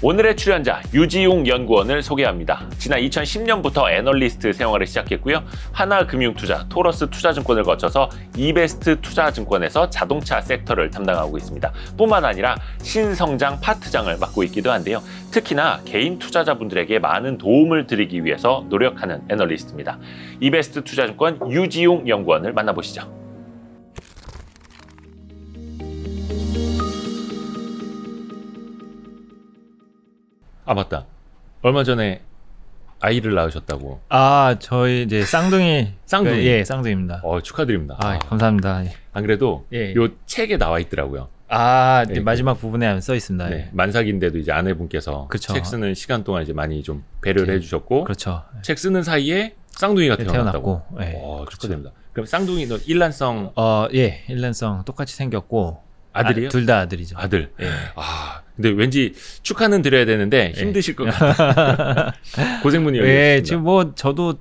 오늘의 출연자 유지용 연구원을 소개합니다. 지난 2010년부터 애널리스트 생활을 시작했고요. 하나금융투자, 토러스 투자증권을 거쳐서 이베스트 투자증권에서 자동차 섹터를 담당하고 있습니다. 뿐만 아니라 신성장 파트장을 맡고 있기도 한데요. 특히나 개인 투자자분들에게 많은 도움을 드리기 위해서 노력하는 애널리스트입니다. 이베스트 투자증권 유지용 연구원을 만나보시죠. 아, 맞다. 얼마 전에 아이를 낳으셨다고. 아, 저희 이제 쌍둥이. 쌍둥이? 예, 쌍둥이입니다. 축하드립니다. 아, 감사합니다. 예. 안 그래도 예. 요 책에 나와 있더라고요. 아, 예, 마지막 부분에 써 있습니다. 네, 예. 만삭인데도 이제 아내분께서 그쵸. 책 쓰는 시간 동안 이제 많이 좀 배려를 해주셨고, 그렇죠. 책 쓰는 사이에 쌍둥이가 태어났다고. 예. 축하드립니다. 그럼 쌍둥이 너 일란성 예, 일란성 똑같이 생겼고. 아들이요? 둘 다 아들이죠. 아들. 예. 근데 왠지 축하는 드려야 되는데 힘드실 것 같아요. 고생문이 예, 지금 뭐 저도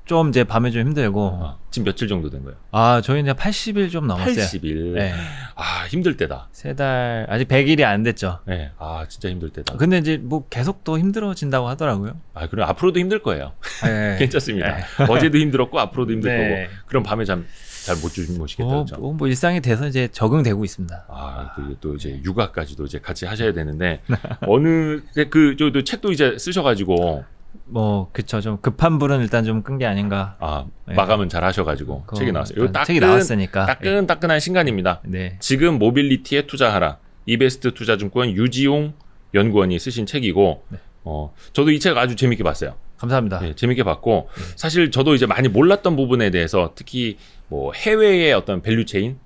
좀 이제 밤에 좀 힘들고. 지금 며칠 정도 된 거예요? 저희 이제 80일 좀 넘었어요. 80일. 예. 힘들 때다. 3달 아직 100일이 안 됐죠. 네. 진짜 힘들 때다. 근데 이제 뭐 계속 또 힘들어진다고 하더라고요. 그럼 앞으로도 힘들 거예요. 예. 괜찮습니다. 어제도 힘들었고 앞으로도 힘들 네. 거고. 그럼 밤에 잘 못 주무시겠다. 그렇죠? 뭐 일상이 돼서 이제 적응되고 있습니다. 또 이제 육아까지도 이제 같이 하셔야 되는데 어느 저 책도 이제 쓰셔가지고 그쵸. 좀 급한 불은 일단 좀 끈 게 아닌가. 네. 마감은 잘 하셔가지고 책이 나왔어요. 책이 나왔으니까. 따끈따끈한 신간입니다. 네. 지금 모빌리티에 투자하라. 이베스트 투자증권 유지용 연구원이 쓰신 책이고, 네. 저도 이 책 아주 재밌게 봤어요. 감사합니다. 네, 재밌게 봤고, 사실 저도 이제 많이 몰랐던 부분에 대해서 특히 뭐 해외의 어떤 밸류체인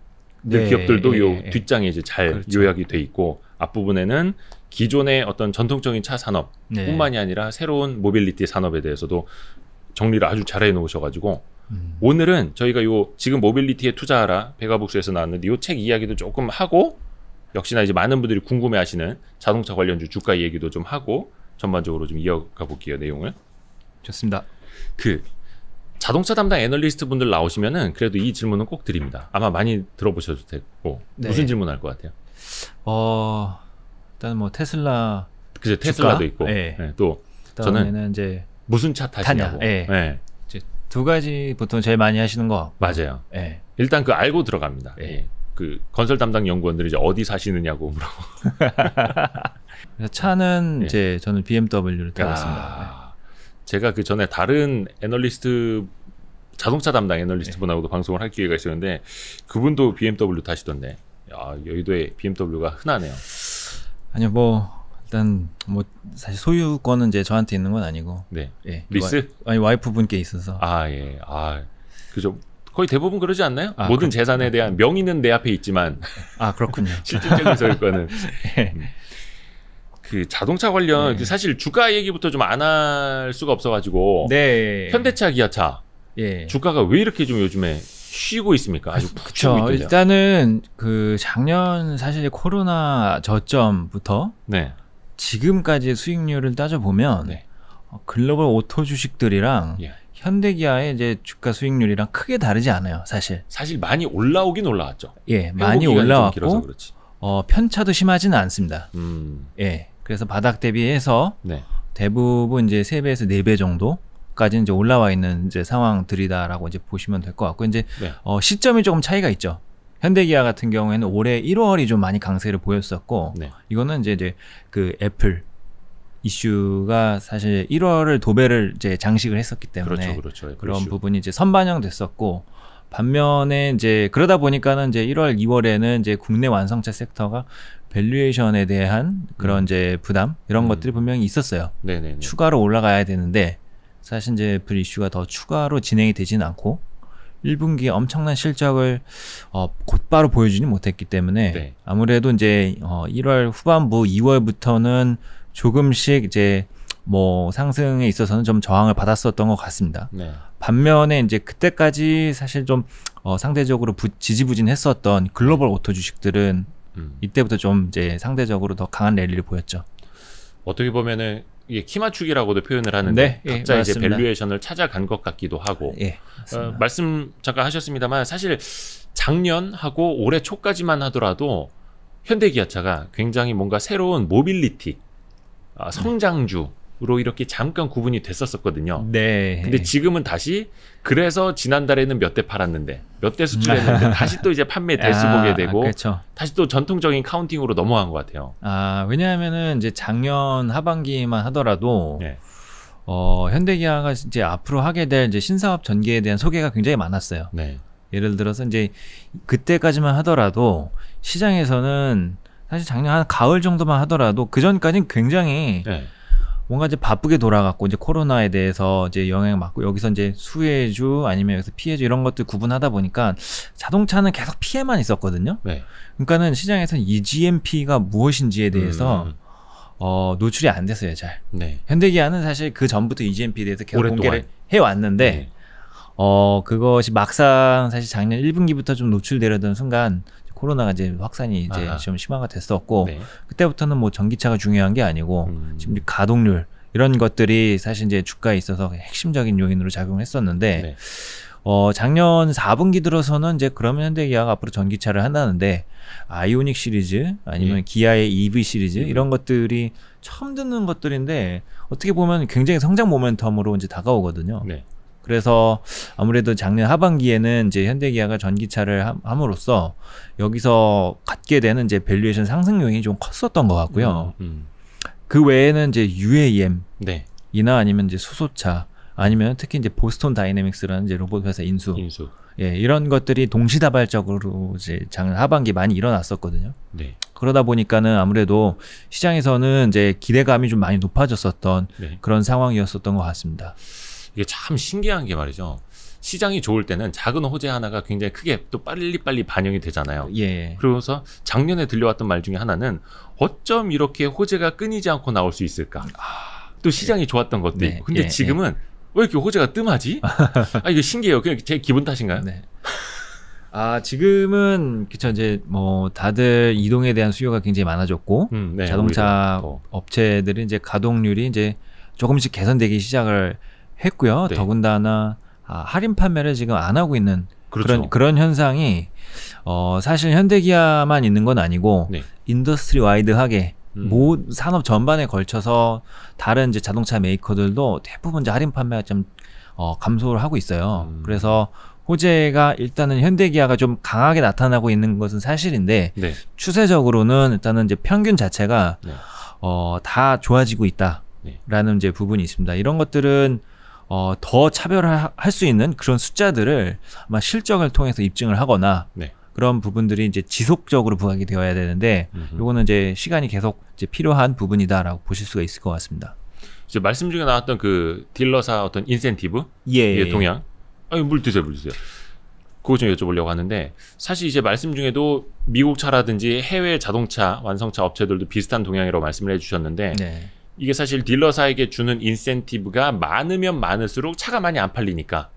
기업들도 요 뒷장에 이제 잘 그렇죠. 요약이 돼 있고, 앞부분에는 기존의 어떤 전통적인 차 산업 뿐만이 아니라 새로운 모빌리티 산업에 대해서도 정리를 아주 잘 해놓으셔가지고 오늘은 저희가 요 지금 모빌리티에 투자하라 백아북스에서 나왔는데 요 책 이야기도 조금 하고 역시나 이제 많은 분들이 궁금해하시는 자동차 관련주 주가 얘기도 좀 하고 전반적으로 좀 이어가 볼게요. 내용을. 좋습니다. 자동차 담당 애널리스트 분들 나오시면은 그래도 이 질문은 꼭 드립니다. 아마 많이 들어보셔도 되고. 네. 무슨 질문 할 것 같아요? 일단 뭐 테슬라. 그죠, 테슬라도 주가? 있고. 네. 네, 또 저는 이제 무슨 차 타시냐고. 네. 이제 두 가지 보통 제일 많이 하시는 거. 맞아요. 네. 일단 알고 들어갑니다. 네. 그 건설 담당 연구원들이 이제 어디 사시느냐고 물어보고. 그래서 차는 이제 저는 BMW를 타고 있습니다. 제가 그 전에 다른 애널리스트 자동차 담당 애널리스트 분하고도 방송을 할 기회가 있었는데 그분도 BMW 타시던데 여의도에 BMW가 흔하네요. 아니요, 일단 사실 소유권은 이제 저한테 있는 건 아니고. 네. 예. 리스? 와이프 분께 있어서. 예. 그죠. 거의 대부분 그러지 않나요? 모든 그렇군요. 재산에 대한 명의는 내 앞에 있지만. 그렇군요. 실질적인 소유권은. 그 자동차 관련 사실 주가 얘기부터 좀 안 할 수가 없어가지고. 네. 현대차, 기아차. 주가가 왜 이렇게 좀 요즘에 쉬고 있습니까? 아주 푹 쉬고 있던데요. 일단은 작년 사실 코로나 저점부터 지금까지 수익률을 따져보면 글로벌 오토 주식들이랑 현대기아의 이제 주가 수익률이랑 크게 다르지 않아요, 사실. 사실 많이 올라오긴 올라왔죠. 많이 올라왔고 편차도 심하지는 않습니다. 그래서 바닥 대비해서 대부분 이제 3배에서 4배 정도까지 이제 올라와 있는 이제 상황들이다라고 이제 보시면 될 것 같고, 이제 시점이 조금 차이가 있죠. 현대기아 같은 경우에는 올해 1월이 좀 많이 강세를 보였었고, 이거는 이제 그 애플 이슈가 사실 1월을 도배를 이제 장식을 했었기 때문에 그렇죠. 그런 부분이 이제 선반영됐었고, 반면에 이제 그러다 보니까는 이제 1월, 2월에는 이제 국내 완성차 섹터가 밸류에이션에 대한 그런 이제 부담 이런 것들이 분명히 있었어요. 네네네. 추가로 올라가야 되는데 사실 이제 애플 이슈가 더 추가로 진행이 되지는 않고 1분기에 엄청난 실적을 곧바로 보여주지 못했기 때문에 아무래도 이제 1월 후반부 2월부터는 조금씩 이제 상승에 있어서는 좀 저항을 받았었던 것 같습니다. 반면에 이제 그때까지 사실 좀 상대적으로 지지부진했었던 글로벌 오토 주식들은 이때부터 좀 이제 상대적으로 더 강한 랠리를 보였죠. 어떻게 보면은 이게 키 맞추기라고도 표현을 하는데 각자 이제 밸류에이션을 찾아간 것 같기도 하고. 말씀 잠깐 하셨습니다만 사실 작년하고 올해 초까지만 하더라도 현대기아차가 굉장히 뭔가 새로운 모빌리티 성장주로 이렇게 잠깐 구분이 됐었거든요. 네. 근데 지금은 다시 그래서 지난달에는 몇 대 팔았는데 몇 대 수출했는데 다시 또 이제 판매 대수 보게 되고 그렇죠. 다시 또 전통적인 카운팅으로 넘어간 것 같아요. 왜냐하면은 이제 작년 하반기만 하더라도 네. 현대기아가 이제 앞으로 하게 될 이제 신사업 전개에 대한 소개가 굉장히 많았어요. 네. 예를 들어서 이제 그때까지만 하더라도 시장에서는 사실 작년 한 가을 정도만 하더라도 그 전까지는 굉장히 네. 뭔가 이제 바쁘게 돌아갔고 이제 코로나에 대해서 이제 영향을 받고 여기서 이제 수혜주 아니면 여기서 피해주 이런 것들 구분하다 보니까 자동차는 계속 피해만 있었거든요. 네. 그러니까는 시장에서는 EGMP가 무엇인지에 대해서 노출이 안 됐어요, 잘. 네. 현대기아는 사실 그 전부터 EGMP에 대해서 계속 오랫동안. 공개를 해왔는데 네. 그것이 막상 사실 작년 1분기부터 좀 노출되려던 순간 코로나가 이제 확산이 이제 좀 심화가 됐었고 네. 그때부터는 뭐 전기차가 중요한 게 아니고 지금 가동률 이런 것들이 사실 이제 주가에 있어서 핵심적인 요인으로 작용했었는데 네. 작년 4분기 들어서는 이제 그러면 현대기아가 앞으로 전기차를 한다는데 아이오닉 시리즈 아니면 기아의 EV 시리즈 이런 것들이 처음 듣는 것들인데 어떻게 보면 굉장히 성장 모멘텀으로 이제 다가오거든요. 네. 그래서 아무래도 작년 하반기에는 이제 현대기아가 전기차를 함으로써 여기서 갖게 되는 이제 밸류에이션 상승 요인이 좀 컸었던 것 같고요. 그 외에는 이제 UAM 네. 이나 아니면 이제 수소차 아니면 특히 이제 보스턴 다이내믹스라는 이제 로봇 회사 인수. 예, 이런 것들이 동시다발적으로 이제 작년 하반기 많이 일어났었거든요. 네. 그러다 보니까는 아무래도 시장에서는 이제 기대감이 좀 많이 높아졌었던 네. 그런 상황이었었던 것 같습니다. 이게 참 신기한 게 말이죠. 시장이 좋을 때는 작은 호재 하나가 굉장히 크게 또 빨리빨리 반영이 되잖아요. 예. 그러면서 작년에 들려왔던 말 중에 하나는 어쩜 이렇게 호재가 끊이지 않고 나올 수 있을까? 또 시장이 좋았던 것도 네. 있고. 근데 지금은 왜 이렇게 호재가 뜸하지? 이거 신기해요. 그냥 제 기분 탓인가요? 네. 지금은 그쵸 이제 뭐 다들 이동에 대한 수요가 굉장히 많아졌고 네, 자동차 업체들이 이제 가동률이 이제 조금씩 개선되기 시작을 했고요. 네. 더군다나 할인 판매를 지금 안 하고 있는 그렇죠. 그런 현상이 사실 현대기아만 있는 건 아니고 네. 인더스트리 와이드하게 산업 전반에 걸쳐서 다른 이제 자동차 메이커들도 대부분 이제 할인 판매가 좀 감소를 하고 있어요. 그래서 호재가 일단은 현대기아가 좀 강하게 나타나고 있는 것은 사실인데 네. 추세적으로는 일단은 이제 평균 자체가 네. 다 좋아지고 있다라는 이제 부분이 있습니다. 이런 것들은 더 차별화할 수 있는 그런 숫자들을 아마 실적을 통해서 입증을 하거나 네. 그런 부분들이 이제 지속적으로 부각이 되어야 되는데 요거는 이제 시간이 계속 이제 필요한 부분이다라고 보실 수가 있을 것 같습니다. 이제 말씀 중에 나왔던 그 딜러사 어떤 인센티브 예. 동향. 물 드세요. 그거 좀 여쭤보려고 하는데 사실 이제 말씀 중에도 미국 차라든지 해외 자동차 완성차 업체들도 비슷한 동향이라고 말씀을 해주셨는데 네. 이게 사실 딜러사에게 주는 인센티브가 많으면 많을수록 차가 많이 안 팔리니까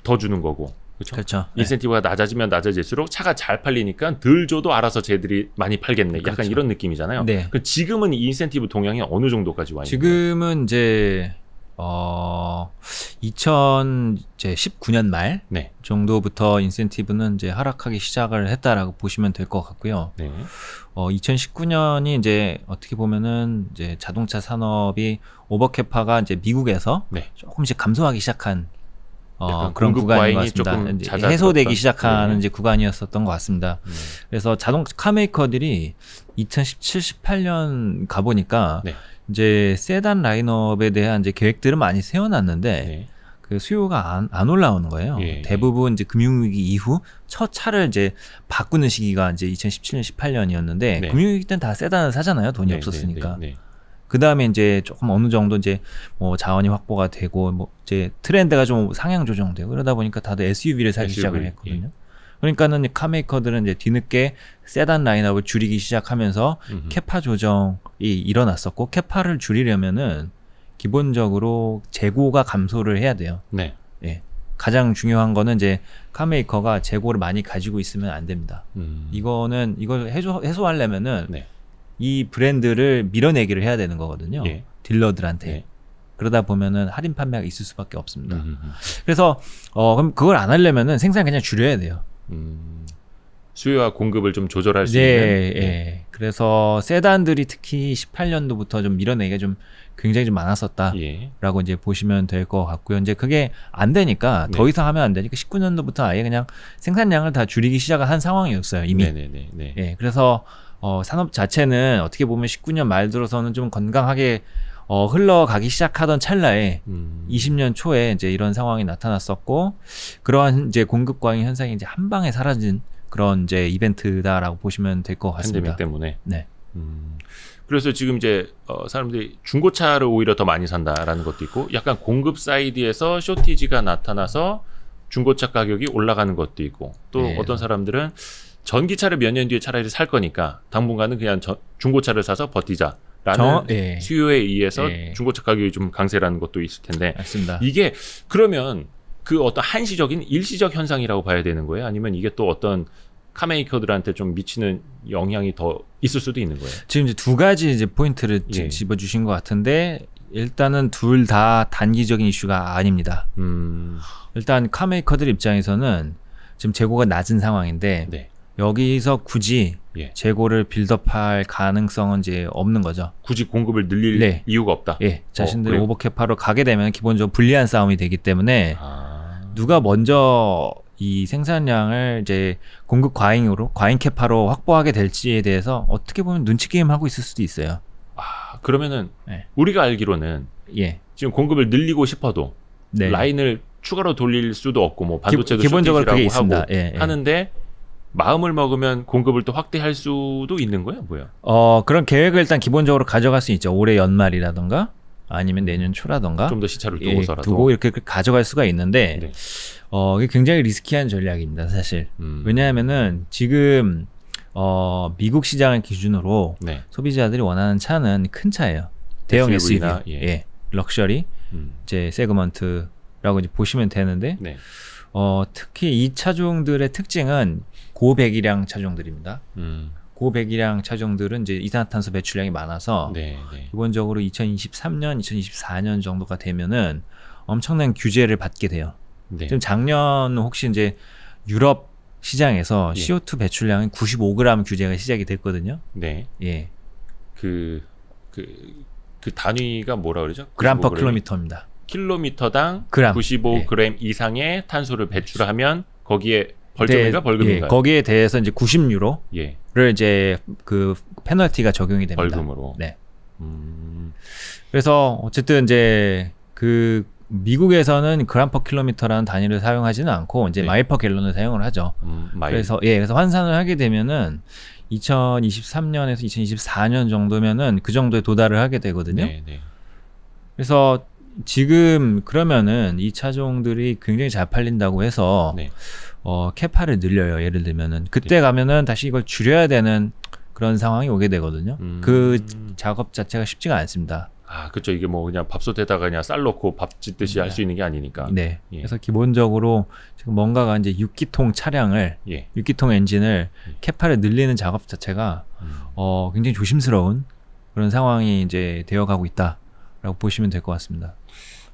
더 주는 거고. 그렇죠. 인센티브가 낮아지면 낮아질수록 차가 잘 팔리니까 덜 줘도 알아서 쟤들이 많많이 팔겠네. 약간 그렇죠. 이런 느낌이잖아요. 네. 지금은 이 인센티브 동향이 어느 정도까지 와 있는 거예요? 지금은 이제 2019년 말 네. 정도부터 인센티브는 이제 하락하기 시작을 했다라고 보시면 될 것 같고요. 네. 2019년이 이제 어떻게 보면은 이제 자동차 산업이 오버캐파가 이제 미국에서 네. 조금씩 감소하기 시작한 그런 공급 구간인 것 과잉이 같습니다. 조금 이제 잦아들었던? 해소되기 시작하는 네. 이제 구간이었었던 것 같습니다. 그래서 카 메이커들이 2017, 18년 가보니까 네. 이제 세단 라인업에 대한 이제 계획들은 많이 세워놨는데 네. 그 수요가 안 올라오는 거예요. 예. 대부분 이제 금융위기 이후 첫 차를 이제 바꾸는 시기가 이제 2017년, 18년이었는데 네. 금융위기 때는 다 세단을 사잖아요. 돈이 네, 없었으니까. 네. 그 다음에 이제 조금 어느 정도 이제 뭐 자원이 확보가 되고 뭐 이제 트렌드가 좀 상향 조정되고 그러다 보니까 다들 SUV를 사기 시작을 했거든요. 그러니까는 카메이커들은 이제 뒤늦게 세단 라인업을 줄이기 시작하면서 캐파 조정이 일어났었고 캐파를 줄이려면은 기본적으로 재고가 감소를 해야 돼요. 네. 예. 가장 중요한 거는 이제 카메이커가 재고를 많이 가지고 있으면 안 됩니다. 이걸 해소하려면은 네. 이 브랜드를 밀어내기를 해야 되는 거거든요. 예. 딜러들한테. 예. 그러다 보면은 할인 판매가 있을 수밖에 없습니다. 그래서 그럼 그걸 안 하려면은 생산 그냥 줄여야 돼요. 수요와 공급을 좀 조절할 수 네, 있는. 예. 그래서 세단들이 특히 18년도부터 좀 밀어내기가 좀 굉장히 좀 많았었다라고 예. 이제 보시면 될 것 같고요. 이제 그게 안 되니까 네. 더 이상 하면 안 되니까 19년도부터 아예 그냥 생산량을 다 줄이기 시작한 상황이었어요, 이미. 네네네. 예, 그래서 산업 자체는 어떻게 보면 19년 말 들어서는 좀 건강하게 흘러가기 시작하던 찰나에 20년 초에 이제 이런 상황이 나타났었고, 그러한 이제 공급 과잉 현상이 이제 한 방에 사라진 그런 이제 이벤트다라고 보시면 될 것 같습니다. 팬데믹 때문에. 네. 그래서 지금 이제 사람들이 중고차를 오히려 더 많이 산다라는 것도 있고, 약간 공급 사이드에서 쇼티지가 나타나서 중고차 가격이 올라가는 것도 있고, 또 네. 어떤 사람들은 전기차를 몇 년 뒤에 차라리 살 거니까 당분간은 그냥 중고차를 사서 버티자라는 예. 수요에 의해서 예. 중고차 가격이 좀 강세라는 것도 있을 텐데, 맞습니다. 이게 그러면 그 어떤 한시적인 일시적 현상이라고 봐야 되는 거예요? 아니면 이게 또 어떤 카메이커들한테 좀 미치는 영향이 더 있을 수도 있는 거예요? 지금 이제 두 가지 이제 포인트를 예. 집어주신 것 같은데, 일단은 둘 다 단기적인 이슈가 아닙니다. 일단 카메이커들 입장에서는 지금 재고가 낮은 상황인데, 네. 여기서 굳이 예. 재고를 재고를 빌드업할 가능성은 이제 없는 거죠. 굳이 공급을 늘릴 네. 이유가 없다. 예, 자신들이 그래요? 오버캐파로 가게 되면 기본적으로 불리한 싸움이 되기 때문에 누가 먼저 이 생산량을 이제 공급 과잉 캐파로 확보하게 될지에 대해서 어떻게 보면 눈치 게임 하고 있을 수도 있어요. 그러면은 네. 우리가 알기로는 예, 지금 공급을 늘리고 싶어도 네. 라인을 추가로 돌릴 수도 없고, 뭐 반도체도 기본적으로 그게 쇼티지라고 있습니다. 하고 예, 예. 하는데, 마음을 먹으면 공급을 또 확대할 수도 있는 거예요, 뭐야? 그런 계획을 일단 기본적으로 가져갈 수 있죠. 올해 연말이라던가 아니면 내년 초라던가 좀 더 시차를 예, 두고서라도. 두고 이렇게 가져갈 수가 있는데, 네. 이게 굉장히 리스키한 전략입니다, 사실. 왜냐하면은 지금 미국 시장을 기준으로 네. 소비자들이 원하는 차는 큰 차예요. 대형 SUV, SUV 나, 예. 럭셔리 음. 이제 세그먼트라고 이제 보시면 되는데, 네. 특히 이 차종들의 특징은 고배기량 차종들입니다. 고배기량 차종들은 이제 이산화탄소 배출량이 많아서 네. 네. 기본적으로 2023년, 2024년 정도가 되면은 엄청난 규제를 받게 돼요. 네. 지금 작년 혹시 이제 유럽 시장에서 예. CO2 배출량이 95g 규제가 시작이 됐거든요. 네. 예. 그 단위가 뭐라 그러죠? 그램 퍼 95g? 킬로미터입니다. 킬로미터당 그램. 95g 이상의 탄소를 배출하면 거기에 벌점인가 벌금인가요? 예, 거기에 대해서 이제 90유로를 예. 이제 그 페널티가 적용이 됩니다. 벌금으로. 네. 음. 그래서 어쨌든 이제 그 미국에서는 그램 퍼 킬로미터라는 단위를 사용하지는 않고 이제 네. 마일 퍼 갤런을 사용을 하죠. 마일. 그래서 환산을 하게 되면은 2023년에서 2024년 정도면은 그 정도에 도달을 하게 되거든요. 네, 네. 그래서 지금 그러면은 이 차종들이 굉장히 잘 팔린다고 해서 네. 캐파를 늘려요. 예를 들면은 그때 가면은 다시 이걸 줄여야 되는 그런 상황이 오게 되거든요. 그 작업 자체가 쉽지가 않습니다. 그렇죠. 이게 뭐 그냥 밥솥에다가 그냥 쌀 넣고 밥 짓듯이 할 수 있는 게 아니니까. 네. 예. 그래서 기본적으로 지금 뭔가가 이제 6기통 차량을, 예. 6기통 엔진을 캐파를 늘리는 작업 자체가 굉장히 조심스러운 그런 상황이 이제 되어가고 있다라고 보시면 될 것 같습니다.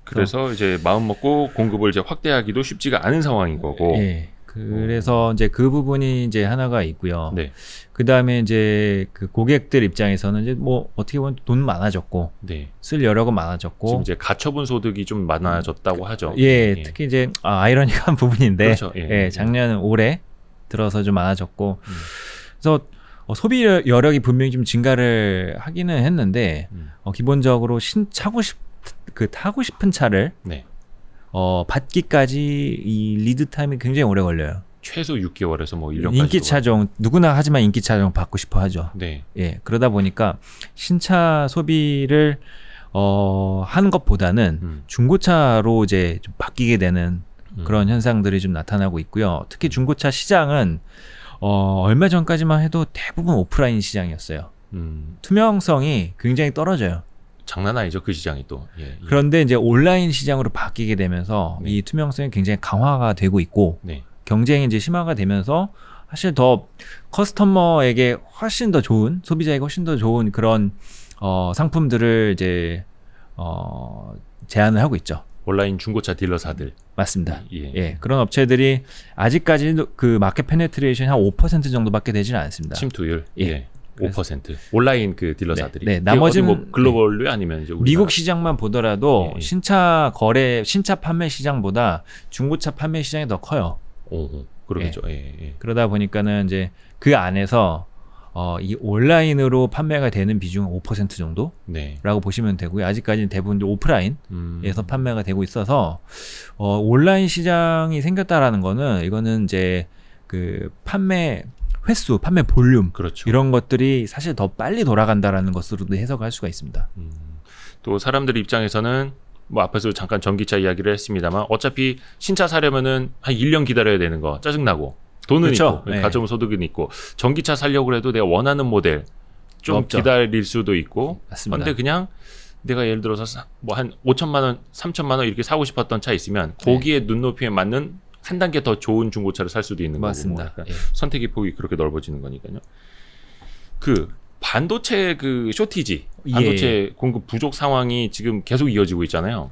그래서 이제 마음 먹고 공급을 이제 확대하기도 쉽지가 않은 상황인 거고. 예. 그래서 이제 그 부분이 이제 하나가 있고요. 네. 그 다음에 이제 그 고객들 입장에서는 이제 뭐 어떻게 보면 돈 많아졌고, 네. 쓸 여력은 많아졌고, 지금 이제 가처분 소득이 좀 많아졌다고 하죠. 예, 특히 이제 아이러니한 부분인데, 그렇죠. 예. 작년 올해 들어서 좀 많아졌고, 그래서 소비 여력이 분명히 좀 증가를 하기는 했는데, 기본적으로 타고 싶은 차를 네. 받기까지 이 리드 타임이 굉장히 오래 걸려요. 최소 6개월에서 뭐 1년까지. 인기 차종 누구나 하지만 인기 차종 받고 싶어 하죠. 네. 예, 그러다 보니까 신차 소비를 하는 것보다는 중고차로 이제 좀 바뀌게 되는 그런 현상들이 좀 나타나고 있고요. 특히 중고차 시장은 얼마 전까지만 해도 대부분 오프라인 시장이었어요. 투명성이 굉장히 떨어져요. 장난 아니죠, 그 시장이 또. 예. 그런데 이제 온라인 시장으로 바뀌게 되면서 네. 이 투명성이 굉장히 강화가 되고 있고, 네. 경쟁이 이제 심화가 되면서 사실 더 커스터머에게 훨씬 더 좋은, 소비자에게 훨씬 더 좋은 그런 상품들을 이제 제안을 하고 있죠. 온라인 중고차 딜러사들. 맞습니다. 예. 예, 그런 업체들이 아직까지도 그 마켓 페네트레이션이 한 5% 정도밖에 되지는 않습니다. 침투율. 예. 예. 5% 온라인 그 딜러사들이. 네, 나머지는 뭐 글로벌로 아니면 이제 미국 시장만 보더라도 신차 판매 시장보다 중고차 판매 시장이 더 커요. 오, 그러겠죠. 그러다 보니까는 이제 그 안에서 이 온라인으로 판매가 되는 비중은 5% 정도라고 보시면 되고요. 아직까지는 대부분 오프라인에서 판매가 되고 있어서 온라인 시장이 생겼다라는 거는 이거는 이제 그 판매 횟수, 판매 볼륨 그렇죠. 이런 것들이 사실 더 빨리 돌아간다라는 것으로도 해석할 수가 있습니다. 또 사람들 입장에서는 뭐 앞에서 잠깐 전기차 이야기를 했습니다만 어차피 신차 사려면은 한 1년 기다려야 되는 거 짜증나고 돈은 그렇죠. 있고 가처분 소득은 있고 전기차 살려고 해도 내가 원하는 모델 좀 없죠. 기다릴 수도 있고 맞습니다. 근데 그냥 내가 예를 들어서 뭐 한 5천만 원, 3천만 원 이렇게 사고 싶었던 차 있으면 거기에 눈높이에 맞는 한 단계 더 좋은 중고차를 살 수도 있는 맞습니다. 거고 뭐 선택의 폭이 그렇게 넓어지는 거니까요. 그 반도체 그 쇼티지, 반도체 공급 부족 상황이 지금 계속 이어지고 있잖아요.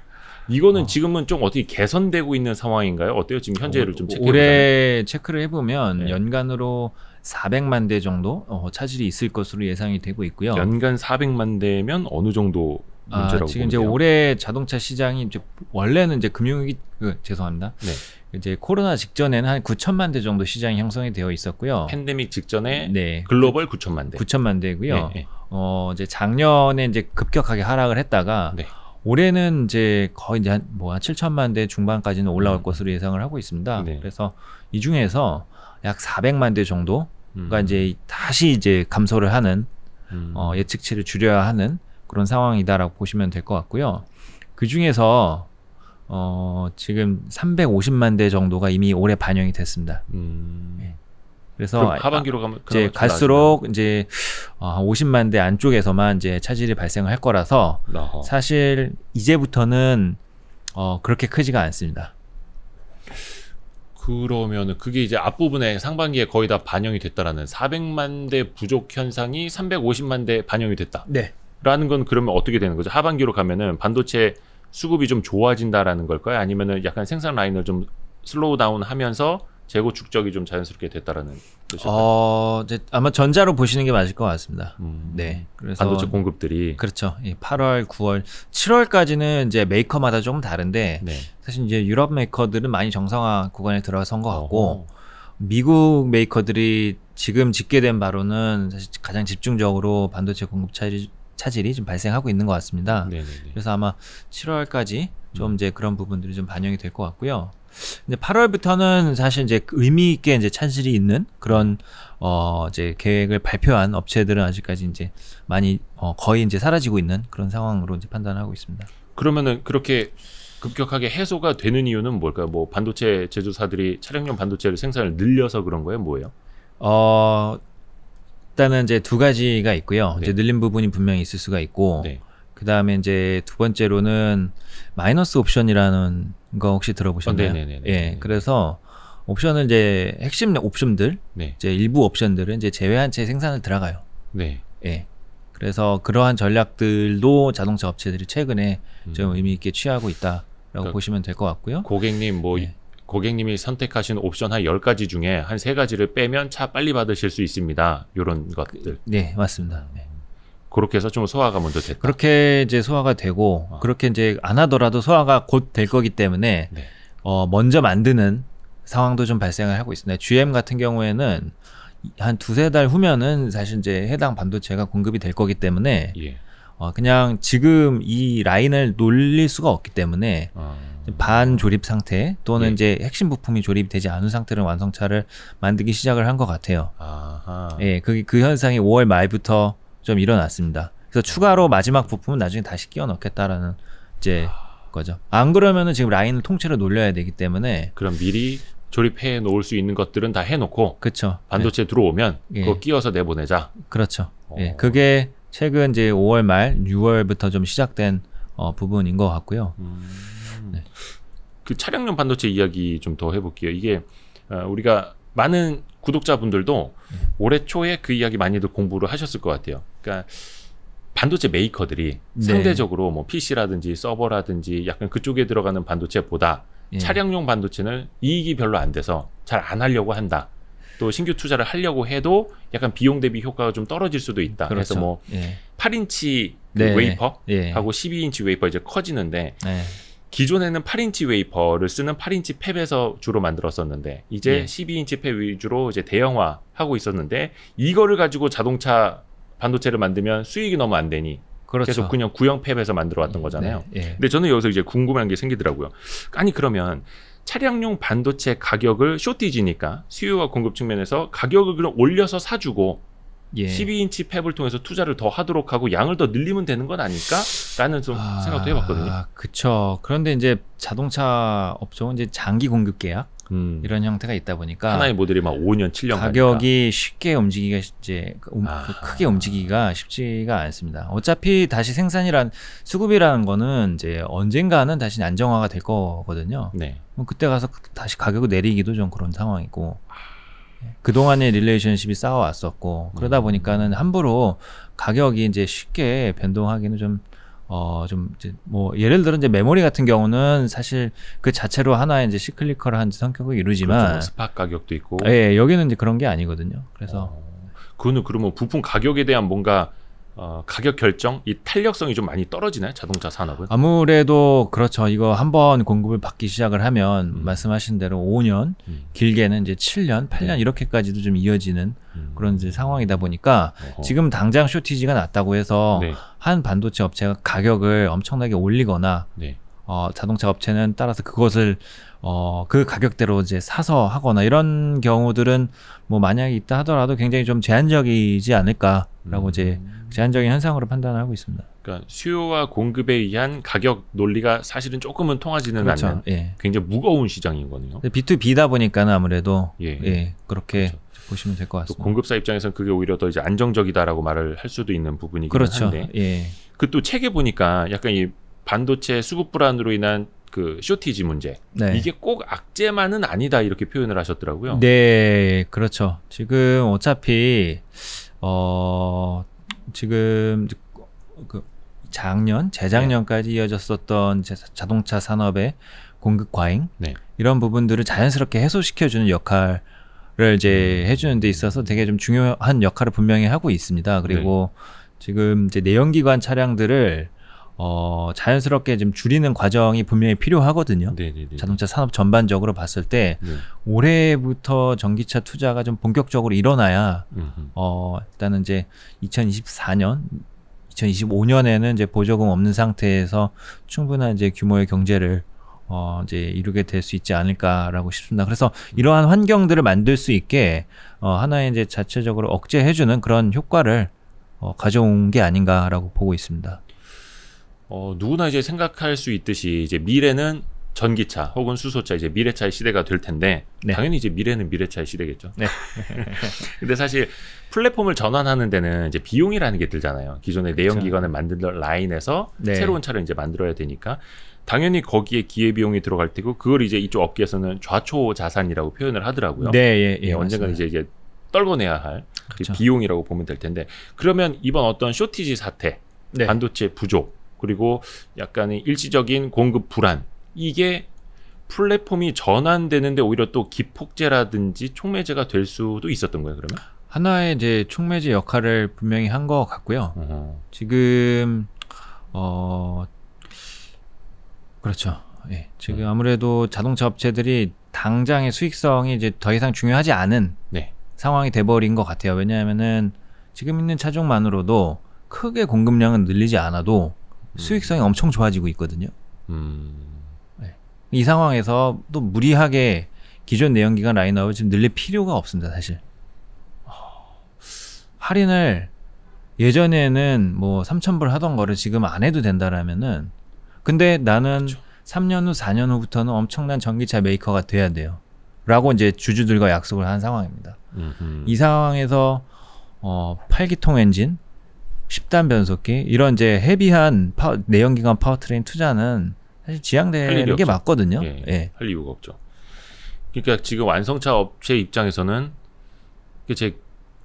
이거는 지금은 좀 어떻게 개선되고 있는 상황인가요? 어때요? 지금 현재를 좀 체크해 올해 체크를 해보면 연간으로 400만 대 정도 차질이 있을 것으로 예상이 되고 있고요. 연간 400만 대면 어느 정도 문제라고 지금 이제 보면 돼요? 올해 자동차 시장이 이제 원래는 이제 금융위기 죄송합니다. 이제 코로나 직전에는 한 9천만 대 정도 시장이 형성이 되어 있었고요. 팬데믹 직전에 글로벌 9천만 대. 9천만 대고요. 이제 작년에 이제 급격하게 하락을 했다가 올해는 이제 거의 이제 한 7천만 대 중반까지는 올라올 것으로 예상을 하고 있습니다. 그래서 이 중에서 약 400만 대 정도가 이제 다시 이제 감소를 하는 예측치를 줄여야 하는 그런 상황이다라고 보시면 될 것 같고요. 그 중에서 지금 350만 대 정도가 이미 올해 반영이 됐습니다. 그래서 하반기로 가면 이제 갈수록 이제 50만 대 안쪽에서만 이제 차질이 발생할 거라서 사실 이제부터는 그렇게 크지가 않습니다. 그러면은 그게 이제 앞부분에 상반기에 거의 다 반영이 됐다라는 400만 대 부족 현상이 350만 대 반영이 됐다. 라는 건 그러면 어떻게 되는 거죠? 하반기로 가면은 반도체 수급이 좀 좋아진다라는 걸까요? 아니면은 약간 생산 라인을 좀 슬로우 다운 하면서 재고 축적이 좀 자연스럽게 됐다라는 뜻일까요? 이제 아마 전자로 보시는 게 맞을 것 같습니다. 그래서 반도체 공급들이 그렇죠. 8월, 9월, 7월까지는 이제 메이커마다 조금 다른데 사실 이제 유럽 메이커들은 많이 정상화 구간에 들어선 것 같고 미국 메이커들이 지금 집계된 바로는 사실 가장 집중적으로 반도체 공급 차질이 좀 발생하고 있는 것 같습니다. 그래서 아마 7월까지 좀 이제 그런 부분들이 좀 반영이 될 것 같고요. 이제 8월부터는 사실 이제 의미 있게 이제 차질이 있는 그런 이제 계획을 발표한 업체들은 아직까지 이제 많이 거의 이제 사라지고 있는 그런 상황으로 이제 판단하고 있습니다. 그러면은 그렇게 급격하게 해소가 되는 이유는 뭘까요? 뭐 반도체 제조사들이 차량용 반도체를 생산을 늘려서 그런 거예요? 뭐예요? 일단은 이제 두 가지가 있고요. 이제 늘린 부분이 분명히 있을 수가 있고, 그 다음에 이제 두 번째로는 마이너스 옵션이라는 거 혹시 들어보셨나요? 그래서 옵션을 이제 핵심 옵션들, 이제 일부 옵션들은 이제 제외한 채 생산을 들어가요. 그래서 그러한 전략들도 자동차 업체들이 최근에 좀 의미 있게 취하고 있다라고 그러니까 보시면 될 것 같고요. 고객님 고객님이 선택하신 옵션 한 10가지 중에 한 3가지를 빼면 차 빨리 받으실 수 있습니다. 이런 것들. 맞습니다. 그렇게 해서 좀 소화가 먼저 됐다. 그렇게 이제 소화가 되고 그렇게 이제 안 하더라도 소화가 곧 될 거기 때문에 먼저 만드는 상황도 좀 발생을 하고 있습니다. GM 같은 경우에는 한 2-3달 후면은 사실 이제 해당 반도체가 공급이 될 거기 때문에 그냥 지금 이 라인을 놀릴 수가 없기 때문에 반조립 상태 또는 이제 핵심 부품이 조립이 되지 않은 상태로 완성차를 만들기 시작을 한 것 같아요. 그 현상이 5월 말부터 좀 일어났습니다. 그래서 추가로 마지막 부품은 나중에 다시 끼워 넣겠다라는 이제 거죠. 안 그러면은 지금 라인을 통째로 놀려야 되기 때문에 그럼 미리 조립해 놓을 수 있는 것들은 다 해놓고 그렇죠. 반도체 들어오면 그거 끼워서 내보내자. 그렇죠. 그게 최근 이제 5월 말 6월부터 좀 시작된 부분인 것 같고요. 그 차량용 반도체 이야기 좀 더 해볼게요. 이게 우리가 많은 구독자분들도 올해 초에 그 이야기 많이들 공부를 하셨을 것 같아요. 그러니까 반도체 메이커들이 상대적으로 뭐 PC라든지 서버라든지 약간 그쪽에 들어가는 반도체보다 차량용 반도체는 이익이 별로 안 돼서 잘 안 하려고 한다. 또 신규 투자를 하려고 해도 약간 비용 대비 효과가 좀 떨어질 수도 있다. 그렇죠. 그래서 뭐 예. 8인치 그 네. 웨이퍼하고 예. 12인치 웨이퍼 이제 커지는데 네. 기존에는 8인치 웨이퍼를 쓰는 8인치 팹에서 주로 만들었었는데 이제 예. 12인치 팹 위주로 이제 대형화하고 있었는데 이거를 가지고 자동차 반도체를 만들면 수익이 너무 안 되니 그렇죠. 계속 그냥 구형 팹에서 만들어 왔던 거잖아요. 네. 예. 근데 저는 여기서 이제 궁금한 게 생기더라고요. 아니 그러면 차량용 반도체 가격을 쇼티지니까 수요와 공급 측면에서 가격을 그냥 올려서 사주고 예. 12인치 팹을 통해서 투자를 더 하도록 하고 양을 더 늘리면 되는 건 아닐까? 라는 좀 생각도 해봤거든요. 그쵸. 그런데 이제 자동차 업종은 이제 장기 공급 계약 이런 형태가 있다 보니까 하나의 모델이 막 5년, 7년 가격이 쉽게 움직이기가 이제 아. 크게 움직이기가 쉽지가 않습니다. 어차피 다시 수급이라는 거는 이제 언젠가는 다시 안정화가 될 거거든요. 네. 그때 가서 다시 가격을 내리기도 좀 그런 상황이고 그동안의 릴레이션십이 쌓아왔었고 그러다 보니까는 함부로 가격이 이제 쉽게 변동하기는 좀 이제 뭐 예를 들어 이제 메모리 같은 경우는 사실 그 자체로 하나의 이제 시클리컬한 성격을 이루지만 그렇죠. 뭐 스팟 가격도 있고. 예, 여기는 이제 그런 게 아니거든요. 그래서 그거는 그러면 부품 가격에 대한 뭔가 가격 결정, 이 탄력성이 좀 많이 떨어지나요? 자동차 산업은? 아무래도 그렇죠. 이거 한번 공급을 받기 시작을 하면 말씀하신 대로 5년, 길게는 이제 7년, 8년 이렇게까지도 좀 이어지는 그런 이제 상황이다 보니까 지금 당장 쇼티지가 났다고 해서 네. 한 반도체 업체가 가격을 엄청나게 올리거나 네. 자동차 업체는 따라서 그것을 그 가격대로 이제 사서 하거나 이런 경우들은 뭐 만약에 있다 하더라도 굉장히 좀 제한적이지 않을까라고 이제 제한적인 현상으로 판단을 하고 있습니다. 그러니까 수요와 공급에 의한 가격 논리가 사실은 조금은 통하지는 그렇죠. 않는 예. 굉장히 무거운 시장인 거네요. B2B다 보니까는 아무래도 예. 그렇게 그렇죠. 보시면 될 것 또 같습니다. 공급사 입장에서는 그게 오히려 더 이제 안정적이다라고 말을 할 수도 있는 부분이긴 그렇죠. 한데 예. 그 또 책에 보니까 약간 이 반도체 수급 불안으로 인한 그 쇼티지 문제 네. 이게 꼭 악재만은 아니다 이렇게 표현을 하셨더라고요. 네, 그렇죠. 지금 어차피 지금 그 재작년까지 이어졌었던 자동차 산업의 공급 과잉 네. 이런 부분들을 자연스럽게 해소시켜주는 역할을 이제 해주는 데 있어서 되게 좀 중요한 역할을 분명히 하고 있습니다. 그리고 지금 이제 내연기관 차량들을 자연스럽게 좀 줄이는 과정이 분명히 필요하거든요. 네네네. 자동차 산업 전반적으로 봤을 때 네. 올해부터 전기차 투자가 좀 본격적으로 일어나야 음흠. 일단은 이제 2024년, 2025년에는 이제 보조금 없는 상태에서 충분한 이제 규모의 경제를 이제 이루게 될 수 있지 않을까라고 싶습니다. 그래서 이러한 환경들을 만들 수 있게 하나의 이제 자체적으로 억제해주는 그런 효과를 가져온 게 아닌가라고 보고 있습니다. 누구나 이제 생각할 수 있듯이 이제 미래는 전기차 혹은 수소차 이제 미래차의 시대가 될 텐데 네. 당연히 이제 미래는 미래차의 시대겠죠. 네. 근데 사실 플랫폼을 전환하는 데는 이제 비용이라는 게 들잖아요. 기존의 그렇죠. 내연기관을 만들던 라인에서 네. 새로운 차를 이제 만들어야 되니까 당연히 거기에 기회비용이 들어갈 테고 그걸 이제 이쪽 업계에서는 좌초 자산이라고 표현을 하더라고요. 네, 예, 언젠가 이제 떨궈내야 할 그렇죠. 비용이라고 보면 될 텐데 그러면 이번 어떤 쇼티지 사태, 네. 반도체 부족 그리고 약간의 일시적인 공급 불안 이게 플랫폼이 전환되는데 오히려 또 기폭제라든지 촉매제가 될 수도 있었던 거예요. 그러면 하나의 이제 촉매제 역할을 분명히 한 것 같고요. 지금 그렇죠. 예. 지금 아무래도 자동차 업체들이 당장의 수익성이 이제 더 이상 중요하지 않은 네. 상황이 돼버린 것 같아요. 왜냐하면은 지금 있는 차종만으로도 크게 공급량은 늘리지 않아도 수익성이 엄청 좋아지고 있거든요. 네. 이 상황에서 또 무리하게 기존 내연기관 라인업을 지금 늘릴 필요가 없습니다, 사실. 할인을 예전에는 뭐 3,000불 하던 거를 지금 안 해도 된다라면은 근데 나는 그렇죠. 3년 후, 4년 후부터는 엄청난 전기차 메이커가 돼야 돼요. 라고 이제 주주들과 약속을 한 상황입니다. 이 상황에서 8기통 엔진, 10단 변속기 이런 이제 헤비한 내연기관 파워트레인 투자는 사실 지양되는 게 맞거든요. 예, 예. 할 이유가 없죠. 그러니까 지금 완성차 업체 입장에서는 제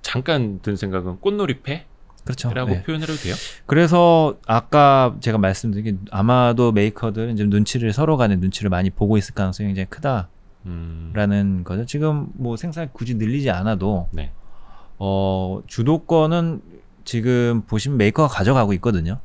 잠깐 든 생각은 꽃놀이패? 그렇죠. 라고 네. 표현해도 돼요? 그래서 아까 제가 말씀드린 게 아마도 메이커들은 이제 서로 간의 눈치를 많이 보고 있을 가능성이 굉장히 크다. 라는 거죠. 지금 뭐 생산 굳이 늘리지 않아도 네. 주도권은 지금 보시면 메이커가 가져가고 있거든요.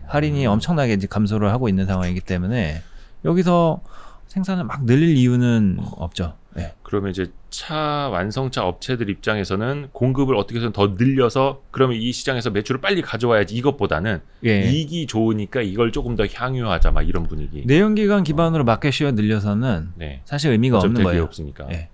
할인이 엄청나게 이제 감소를 하고 있는 상황이기 때문에 여기서 생산을 막 늘릴 이유는 없죠. 네. 그러면 이제 차 완성차 업체들 입장에서는 공급을 어떻게 해서 더 늘려서 그러면 이 시장에서 매출을 빨리 가져와야지 이것보다는 예. 이익이 좋으니까 이걸 조금 더 향유하자 막 이런 분위기. 내연기관 기반으로 마켓 쉐어 늘려서는 네. 사실 의미가 없는 거예요. 없으니까. 예.